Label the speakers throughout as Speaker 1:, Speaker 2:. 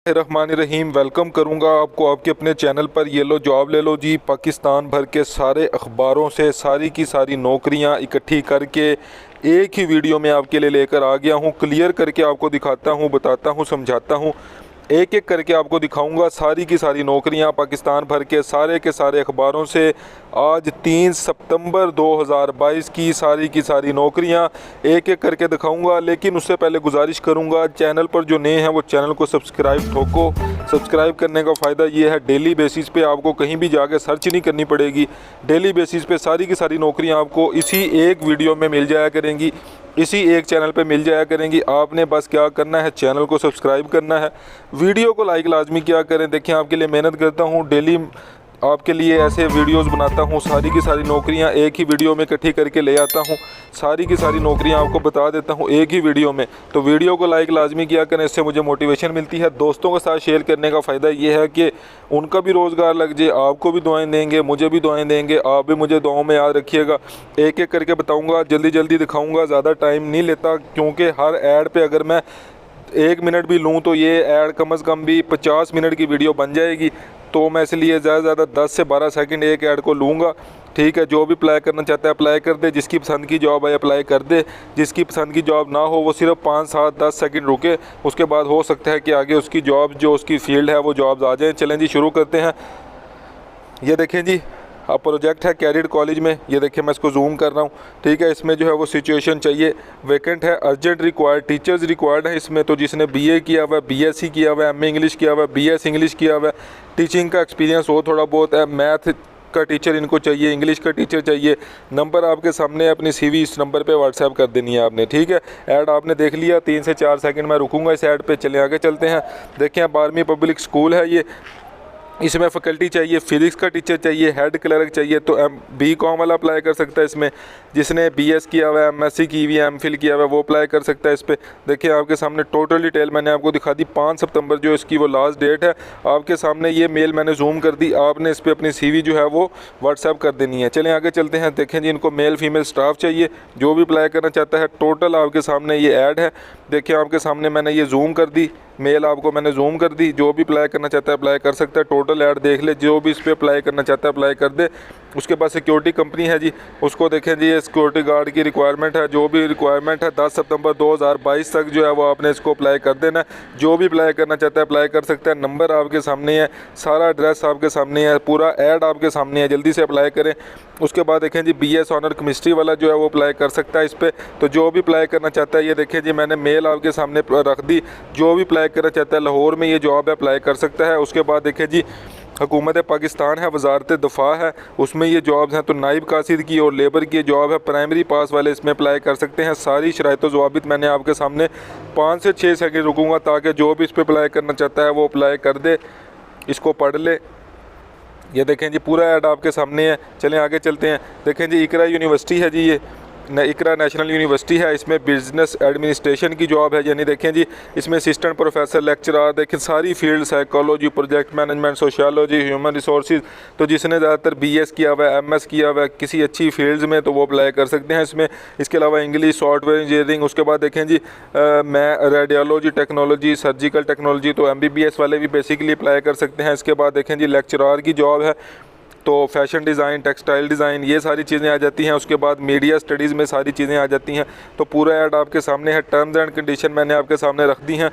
Speaker 1: रहमानिर्रहीम welcome करूंगा आपको आपके अपने चैनल पर। ये लो जॉब ले लो जी। पाकिस्तान भर के सारे अखबारों से सारी की सारी नौकरियां इकट्ठी करके एक ही वीडियो में आपके लिए लेकर आ गया हूं। क्लियर करके आपको दिखाता हूं, बताता हूं, समझाता हूं, एक एक करके आपको दिखाऊंगा सारी की सारी नौकरियां पाकिस्तान भर के सारे अखबारों से। आज 3 सितंबर 2022 की सारी नौकरियां एक एक करके दिखाऊंगा। लेकिन उससे पहले गुजारिश करूंगा, चैनल पर जो नए हैं वो चैनल को सब्सक्राइब ठोको। सब्सक्राइब करने का फ़ायदा ये है, डेली बेसिस पे आपको कहीं भी जाके सर्च नहीं करनी पड़ेगी। डेली बेसिस पे सारी की सारी नौकरियां आपको इसी एक वीडियो में मिल जाया करेंगी, इसी एक चैनल पे मिल जाया करेंगी। आपने बस क्या करना है, चैनल को सब्सक्राइब करना है, वीडियो को लाइक लाजमी क्या करें। देखिए आपके लिए मेहनत करता हूँ, डेली आपके लिए ऐसे वीडियोस बनाता हूँ। सारी की सारी नौकरियाँ एक ही वीडियो में इकट्ठी करके ले आता हूँ। सारी की सारी नौकरियाँ आपको बता देता हूँ एक ही वीडियो में। तो वीडियो को लाइक लाजमी किया करें, इससे मुझे मोटिवेशन मिलती है। दोस्तों के साथ शेयर करने का फ़ायदा ये है कि उनका भी रोज़गार लग जाए, आपको भी दुआएं देंगे, मुझे भी दुआएं देंगे, आप भी मुझे दुआओं में याद रखिएगा। एक एक करके बताऊँगा, जल्दी जल्दी दिखाऊँगा, ज़्यादा टाइम नहीं लेता, क्योंकि हर ऐड पर अगर मैं 1 मिनट भी लूँ तो ये ऐड कम से कम भी 50 मिनट की वीडियो बन जाएगी। तो मैं इसलिए ज़्यादा से ज़्यादा 10 से 12 सेकंड एक ऐड को लूँगा। ठीक है, जो भी अप्लाई करना चाहता है अप्लाई कर दे, जिसकी पसंद की जॉब है अप्लाई कर दे, जिसकी पसंद की जॉब ना हो वो सिर्फ 5, 7, 10 सेकंड रुके, उसके बाद हो सकता है कि आगे उसकी जॉब जो उसकी फील्ड है वो जॉब्स आ जाएँ। चलें जी, शुरू करते हैं। ये देखें जी, अब प्रोजेक्ट है कैरियर कॉलेज में। ये देखिए मैं इसको जूम कर रहा हूँ। ठीक है, इसमें जो है वो सिचुएशन चाहिए, वैकेंट है, अर्जेंट रिक्वायर्ड, टीचर्स रिक्वायर्ड है इसमें। तो जिसने बीए किया हुआ है, बीएससी किया हुआ है, एमए इंग्लिश किया हुआ है, बीएस इंग्लिश किया हुआ है, टीचिंग का एक्सपीरियंस हो थोड़ा बहुत है, मैथ का टीचर इनको चाहिए, इंग्लिश का टीचर चाहिए। नंबर आपके सामने है, अपनी सीवी इस नंबर पे व्हाट्सएप कर देनी है आपने। ठीक है, ऐड आपने देख लिया, 3 से 4 सेकंड मैं रुकूंगा इस ऐड पे। चले आगे चलते हैं। देखें 12वीं पब्लिक स्कूल है ये, इसमें फैकल्टी चाहिए, फिजिक्स का टीचर चाहिए, हेड क्लर्क चाहिए। तो BCom वाला अप्लाई कर सकता है इसमें। जिसने BS किया हुआ है, MSc की हुई है, MPhil किया हुआ है, वो अप्लाई कर सकता है इस पर। देखिए आपके सामने टोटल डिटेल मैंने आपको दिखा दी। 5 सितंबर जो इसकी वो लास्ट डेट है। आपके सामने ये मेल मैंने जूम कर दी, आपने इस पर अपनी CV जो है वो व्हाट्सएप कर देनी है। चलें आगे चलते हैं। देखें जी, इनको मेल फीमेल स्टाफ चाहिए, जो भी अप्लाई करना चाहता है। टोटल आपके सामने ये ऐड है। देखिए आपके सामने मैंने ये जूम कर दी, मेल आपको मैंने जूम कर दी। जो भी अप्लाई करना चाहता है अप्लाई कर सकता है। टोटल ऐड देख ले, जो भी इस पर अप्लाई करना चाहता है अप्लाई कर दे। उसके बाद सिक्योरिटी कंपनी है जी, उसको देखें जी, ये सिक्योरिटी गार्ड की रिक्वायरमेंट है। जो भी रिक्वायरमेंट है 10 सितंबर 2022 तक जो है वो आपने इसको अप्लाई कर देना है। जो भी अप्लाई करना चाहता है अप्लाई कर सकता है। नंबर आपके सामने है, सारा एड्रेस आपके सामने है, पूरा ऐड आपके सामने है, जल्दी से अप्लाई करें। उसके बाद देखें जी, BS ऑनर केमिस्ट्री वाला जो है वो अप्लाई कर सकता है इस पर। तो जो भी अप्लाई करना चाहता है, ये देखें जी, मैंने मेल आपके सामने रख दी। जो भी अप्लाई करना चाहता है, लाहौर में ये जॉब है, अप्लाई कर सकता है। उसके बाद देखें जी, हुकूमत पाकिस्तान है, वजारत दफ़ा है, उसमें ये जॉब्स हैं। तो नाइब कासिद की और लेबर की जॉब है, प्राइमरी पास वाले इसमें अप्लाई कर सकते हैं। सारी शराइत व ज़वाबित मैंने आपके सामने 5 से 6 सेकंड रुकूंगा, ताकि जो भी इस पर अप्लाई करना चाहता है वो अप्लाई कर दे, इसको पढ़ ले। ये देखें जी, पूरा ऐड आपके सामने है। चलें आगे चलते हैं। देखें जी, इकरा यूनिवर्सिटी है जी, ये इकरा नेशनल यूनिवर्सिटी है। इसमें बिज़नेस एडमिनिस्ट्रेशन की जॉब है, यानी देखें जी, इसमें असिस्टेंट प्रोफेसर, लेक्चरर, देखें सारी field, psychology, project management, sociology, human resources. तो जिसने ज़्यादातर BS किया हुआ है, MS किया हुआ है किसी अच्छी फील्ड्स में, तो वो अप्लाई कर सकते हैं इसमें। इसके अलावा इंग्लिश, सॉफ्टवेयर इंजीनियरिंग। उसके बाद देखें जी, मैं रेडियोलॉजी टेक्नोलॉजी, सर्जिकल टेक्नोलॉजी, तो MBBS वाले भी बेसिकली अप्लाई कर सकते हैं। इसके बाद देखें जी, लेक्चरर की जॉब है, तो फैशन डिज़ाइन, टेक्सटाइल डिज़ाइन, ये सारी चीज़ें आ जाती हैं। उसके बाद मीडिया स्टडीज़ में सारी चीज़ें आ जाती हैं। तो पूरा ऐड आपके सामने है। टर्म्स एंड कंडीशन मैंने आपके सामने रख दी हैं।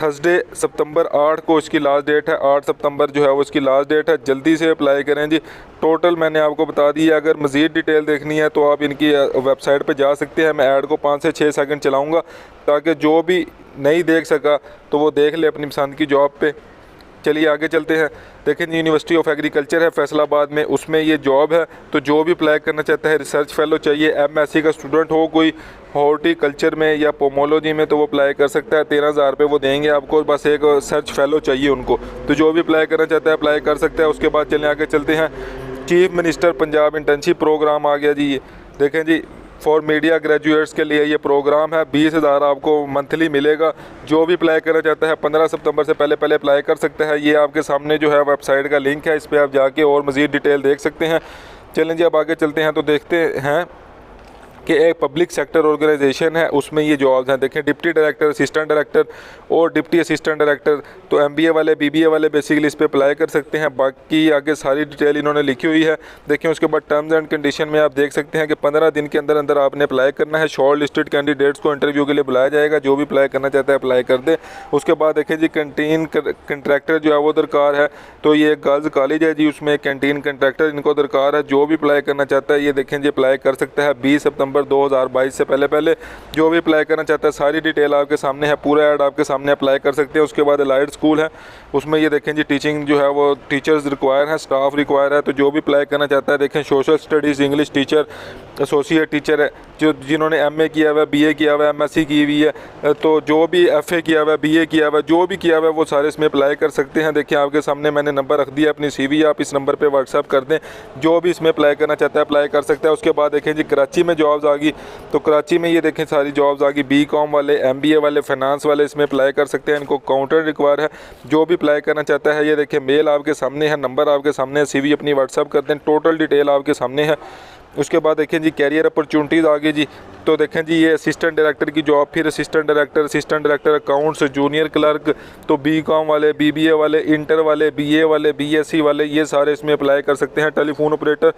Speaker 1: थर्सडे सितंबर 8 को इसकी लास्ट डेट है। 8 सितंबर जो है वो इसकी लास्ट डेट है, जल्दी से अप्लाई करें जी। टोटल मैंने आपको बता दी है। अगर मज़ीद डिटेल देखनी है तो आप इनकी वेबसाइट पर जा सकते हैं। मैं ऐड को 5 से 6 सेकंड चलाऊँगा, ताकि जो भी नहीं देख सका तो वो देख ले अपनी पसंद की जॉब पे। चलिए आगे चलते हैं। देखें यूनिवर्सिटी ऑफ एग्रीकल्चर है फैसलाबाद में, उसमें ये जॉब है। तो जो भी अप्लाई करना चाहता है, रिसर्च फेलो चाहिए, MSc का स्टूडेंट हो कोई हॉर्टिकल्चर में या पोमोलॉजी में, तो वो अप्लाई कर सकता है। 13,000 रुपये वो देंगे आपको, बस एक सर्च फेलो चाहिए उनको। तो जो भी अप्लाई करना चाहता है अप्लाई कर सकता है। उसके बाद चलें आगे चलते हैं। Chief minister Punjab internship programme आ गया जी। ये देखें जी, फॉर मीडिया ग्रेजुएट्स के लिए ये प्रोग्राम है। 20,000 आपको मंथली मिलेगा। जो भी अप्लाई करना चाहता है 15 सितंबर से पहले अप्लाई कर सकता है। ये आपके सामने जो है वेबसाइट का लिंक है, इस पर आप जाके और मज़ीद डिटेल देख सकते हैं। चलें जी, अब आगे चलते हैं। तो देखते हैं कि एक पब्लिक सेक्टर ऑर्गेनाइजेशन है, उसमें ये जॉब्स हैं। देखें डिप्टी डायरेक्टर, असिस्टेंट डायरेक्टर और डिप्टी असिस्टेंट डायरेक्टर। तो MBA वाले, BBA वाले बेसिकली इस पर अप्लाई कर सकते हैं। बाकी आगे सारी डिटेल इन्होंने लिखी हुई है। देखें उसके बाद टर्म्स एंड कंडीशन में आप देख सकते हैं कि 15 दिन के अंदर अंदर आपने अप्लाई करना है। शॉर्ट लिस्टेड कैंडिडेट्स को इंटरव्यू के लिए बुलाया जाएगा। जो भी अप्लाई करना चाहता है अप्लाई कर दे। उसके बाद देखें जी कैंटीन कंट्रैक्टर जो है वो दरकार है। तो ये गर्ल्स कॉलेज है जी, उसमें कैंटीन कंट्रैक्टर इनको दरकार है। जो भी अप्लाई करना चाहता है ये देखें जी अप्लाई कर सकता है 20 सितंबर 2022 से पहले जो भी अप्लाई करना चाहता है सारी डिटेल आपके सामने है, पूरा ऐड आपके सामने अप्लाई कर सकते हैं। उसके बाद एलाइड स्कूल है, उसमें ये देखें जी टीचिंग जो है वो टीचर्स रिक्वायर है, स्टाफ रिक्वायर है। तो जो भी अप्लाई करना चाहता है देखें social studies English teacher, associate teacher है, जो जिन्होंने MA किया हुआ है, BA किया हुआ है, MSc की हुई है, तो जो भी FA किया हुआ है, BA किया हुआ है, जो भी किया हुआ है वो सारे इसमें अप्लाई कर सकते हैं। देखिए आपके सामने मैंने नंबर रख दिया, अपनी CV आप इस नंबर पे व्हाट्सएप कर दें। जो भी इसमें अप्लाई करना चाहता है अप्लाई कर सकता है। उसके बाद देखें जी कराची में जॉब्स आ गई। तो कराची में ये देखें सारी जॉब्स आ गई। BCom वाले, MBA वाले, फाइनेंस वाले इसमें अप्लाई कर सकते हैं। इनको अकाउंटेंट रिक्वायर है। जो भी अप्लाई करना चाहता है ये देखें मेल आपके सामने है, नंबर आपके सामने है, CV अपनी व्हाट्सएप कर दें, टोटल डिटेल आपके सामने है। उसके बाद देखें जी कैरियर अपॉर्चुनिटीज़ आ गई जी। तो देखें जी ये असिस्टेंट डायरेक्टर की जॉब, फिर assistant director accounts, junior clerk. तो BCom वाले, BBA वाले, इंटर वाले, BA वाले, BSc वाले ये सारे इसमें अप्लाई कर सकते हैं। टेलीफोन ऑपरेटर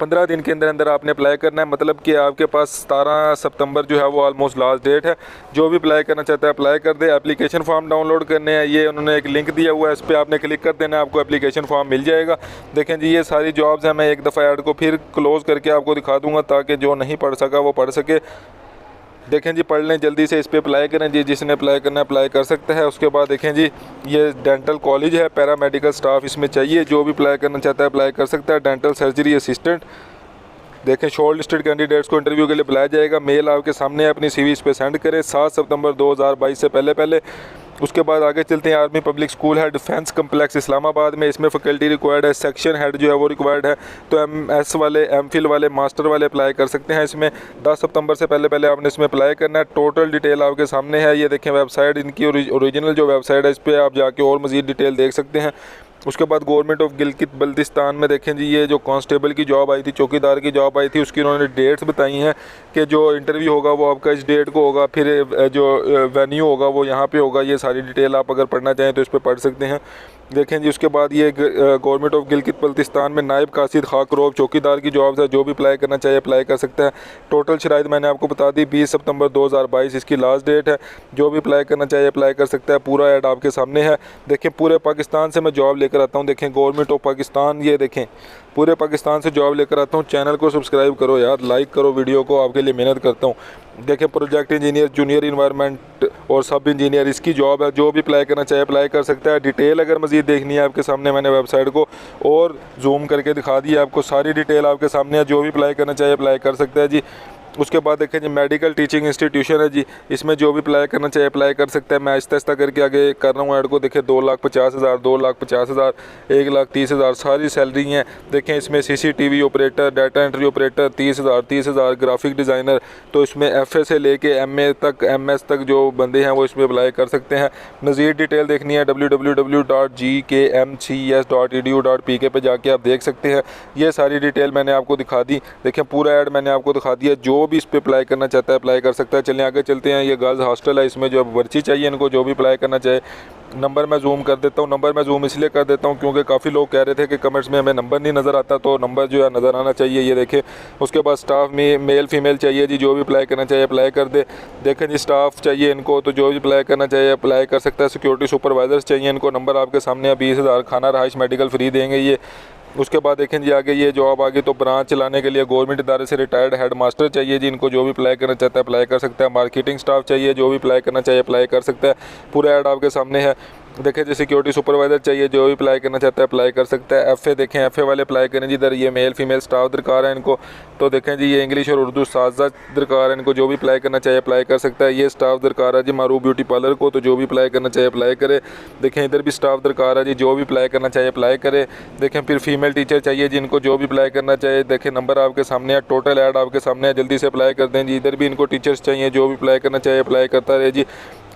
Speaker 1: 15 दिन के अंदर अंदर आपने अप्लाई करना है। मतलब कि आपके पास 17 सितंबर जो है वो ऑलमोस्ट लास्ट डेट है। जो भी अप्लाई करना चाहता है अप्लाई कर दे। एप्लीकेशन फॉर्म डाउनलोड करने हैं, ये उन्होंने एक लिंक दिया हुआ है, इस पर आपने क्लिक कर देना है, आपको एप्लीकेशन फॉर्म मिल जाएगा। देखें जी ये सारी जॉब्स हैं। मैं एक दफ़ा ऐड को फिर क्लोज़ करके आपको दिखा दूँगा ताकि जो नहीं पढ़ सका वो पढ़ सके। देखें जी पढ़ लें, जल्दी से इस पर अप्लाई करें जी। जिसने अप्लाई करना है अप्लाई कर सकता है। उसके बाद देखें जी ये डेंटल कॉलेज है, पैरामेडिकल स्टाफ इसमें चाहिए। जो भी अप्लाई करना चाहता है अप्लाई कर सकता है। Dental surgery assistant. देखें शॉर्ट लिस्टेड कैंडिडेट्स को इंटरव्यू के लिए बुलाया जाएगा। मेल आपके सामने है, अपनी CV इस पर सेंड करें 7 सितंबर 2022 से पहले। उसके बाद आगे चलते हैं। आर्मी पब्लिक स्कूल है डिफेंस कम्प्लेक्स इस्लामाबाद में, इसमें फैकल्टी रिक्वायर्ड है, सेक्शन हेड जो है वो रिक्वायर्ड है। तो MS वाले, MPhil वाले, मास्टर वाले अप्लाई कर सकते हैं इसमें। 10 सितंबर से पहले आपने इसमें अप्लाई करना है। टोटल डिटेल आपके सामने है। ये देखें वेबसाइट इनकी ओरिजिनल जो वेबसाइट है, इस पर आप जाके और मज़ीद डिटेल देख सकते हैं। उसके बाद गवर्नमेंट ऑफ गिलगित बल्तिस्तान में देखें जी ये जो कांस्टेबल की जॉब आई थी, चौकीदार की जॉब आई थी, उसकी उन्होंने डेट्स बताई हैं कि जो इंटरव्यू होगा वो आपका इस डेट को होगा, फिर जो वेन्यू होगा वो यहाँ पे होगा। ये सारी डिटेल आप अगर पढ़ना चाहें तो इस पर पढ़ सकते हैं। देखें जी उसके बाद ये गवर्नमेंट ऑफ गिलगित बल्तिस्तान में नायब कासिद खाकरोब चौकीदार की जॉब्स है। जो भी अप्लाई करना चाहिए अप्लाई कर सकता है। टोटल शराइत मैंने आपको बता दी, 20 सितंबर 2022 इसकी लास्ट डेट है। जो भी अप्लाई करना चाहिए अप्लाई कर सकता है। पूरा ऐड आपके सामने है। देखें पूरे पाकिस्तान से मैं जॉब लेकर आता हूँ। देखें गवर्नमेंट ऑफ पाकिस्तान, ये देखें पूरे पाकिस्तान से जॉब लेकर आता हूँ। चैनल को सब्सक्राइब करो यार, लाइक करो वीडियो को, आपके लिए मेहनत करता हूँ। देखें प्रोजेक्ट इंजीनियर, जूनियर इन्वायरमेंट और सब इंजीनियर इसकी जॉब है। जो भी अप्लाई करना चाहे अप्लाई कर सकता है। डिटेल अगर मज़ीद देखनी है आपके सामने मैंने वेबसाइट को और जूम करके दिखा दी है आपको, सारी डिटेल आपके सामने है। जो भी अप्लाई करना चाहिए अप्लाई कर सकता है जी। उसके बाद देखें जी मेडिकल टीचिंग इंस्टीट्यूशन है जी, इसमें जो भी अप्लाई करना चाहिए अप्लाई कर सकता है। मैं आहिस्ता आहिस्ता करके आगे कर रहा हूँ ऐड को। देखें 2,50,000, 2,50,000, 1,30,000 सारी सैलरी हैं। देखें इसमें CCTV operator, data entry operator 30,000, graphic designer. तो इसमें FA से लेके MA तक, MS तक जो बंदे हैं वो इसमें अप्लाई कर सकते हैं। मज़ीद डिटेल देखनी है www.gkmcs.edu.pk पे जाके आप देख सकते हैं। ये सारी डिटेल मैंने आपको दिखा दी। देखें पूरा ऐड मैंने आपको दिखा दिया। जो भी इस पर अप्लाई करना चाहता है अप्लाई कर सकता है। चलें आगे चलते हैं। ये गर्ल्स हॉस्टल है, इसमें जो पर्ची चाहिए इनको, जो भी अप्लाई करना चाहे। नंबर मैं जूम कर देता हूँ। नंबर मैं जूम इसलिए कर देता हूँ क्योंकि काफ़ी लोग कह रहे थे कि कमेंट्स में हमें नंबर नहीं नज़र आता, तो नंबर जो है नज़र आना चाहिए। ये देखें। उसके बाद स्टाफ में मेल फीमेल चाहिए जी, जो भी अप्लाई करना चाहिए अप्लाई कर दे। देखें जी स्टाफ चाहिए इनको, तो जो भी अप्लाई करना चाहिए अप्लाई कर सकता है। सिक्योरिटी सुपरवाइजर्स चाहिए इनको, नंबर आपके सामने है। 20,000 खाना रहाइश मेडिकल फ्री देंगे ये। उसके बाद देखें जी आगे ये जॉब आगे तो ब्रांच चलाने के लिए गवर्नमेंट इदारे से रिटायर्ड हेड मास्टर चाहिए जी, इनको जो भी अप्लाई करना चाहता है अप्लाई कर सकता है। मार्केटिंग स्टाफ चाहिए, जो भी अप्लाई करना चाहिए अप्लाई कर सकता है। पूरा ऐड आपके सामने है। देखें जी सिक्योरिटी सुपरवाइज़र चाहिए, जो भी अप्लाई करना चाहता है अप्लाई कर सकता है। FA देखें FA वाले अप्लाई करें जी। इधर ये मेल फीमेल स्टाफ दरकार है इनको। तो देखें जी ये इंग्लिश और उर्दू साजा दरकार है इनको, जो भी अप्लाई करना चाहिए अप्लाई कर सकता है। ये स्टाफ दरकार है जी मारूफ ब्यूटी पार्लर को, तो जो भी अप्लाई करना चाहिए अप्लाई करे। देखें इधर भी स्टाफ दरकार है जी, जो भी अप्लाई करना चाहिए अप्लाई करे। देखें फिर फीमेल टीचर चाहिए जी इनको, जो भी अप्लाई करना चाहिए। देखें नंबर आपके सामने है, टोटल ऐड आपके सामने है, जल्दी से अप्लाई कर दें जी। इधर भी इनको टीचर्स चाहिए, जो भी अप्लाई करना चाहिए अप्लाई करता रहे जी।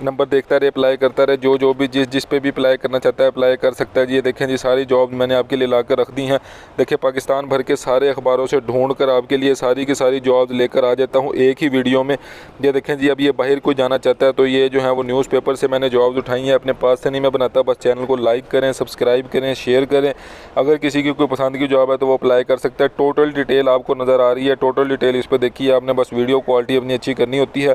Speaker 1: नंबर देखता रहे अप्लाई करता रहे। जो भी जिस पे भी अप्लाई करना चाहता है अप्लाई कर सकता है जी। ये देखें जी सारी जॉब मैंने आपके लिए ला कर रख दी हैं। देखिए पाकिस्तान भर के सारे अखबारों से ढूंढ कर आपके लिए सारी की सारी जॉब्स लेकर आ जाता हूँ एक ही वीडियो में। ये देखें जी अब ये बाहर कोई जाना चाहता है तो ये जो है वो न्यूज़पेपर से मैंने जॉब्स उठाई हैं, अपने पास से नहीं मैं बनाता। बस चैनल को लाइक करें, सब्सक्राइब करें, शेयर करें। अगर किसी की कोई पसंद की जॉब है तो वो अप्लाई कर सकता है। टोटल डिटेल आपको नज़र आ रही है, टोटल डिटेल इस पर देखिए आपने, बस वीडियो क्वालिटी अपनी अच्छी करनी होती है।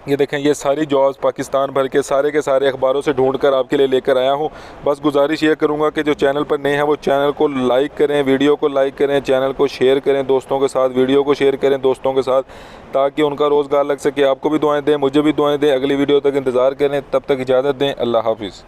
Speaker 1: ये देखें ये सारी जॉब्स पाकिस्तान भर के सारे अखबारों से ढूंढ कर आपके लिए लेकर आया हूँ। बस गुजारिश ये करूँगा कि जो चैनल पर नए हैं वो चैनल को लाइक करें, वीडियो को लाइक करें, चैनल को शेयर करें दोस्तों के साथ, वीडियो को शेयर करें दोस्तों के साथ, ताकि उनका रोज़गार लग सके। आपको भी दुआएं दें, मुझे भी दुआएं दें। अगली वीडियो तक इंतज़ार करें, तब तक इजाज़त दें। अल्लाह हाफिज़।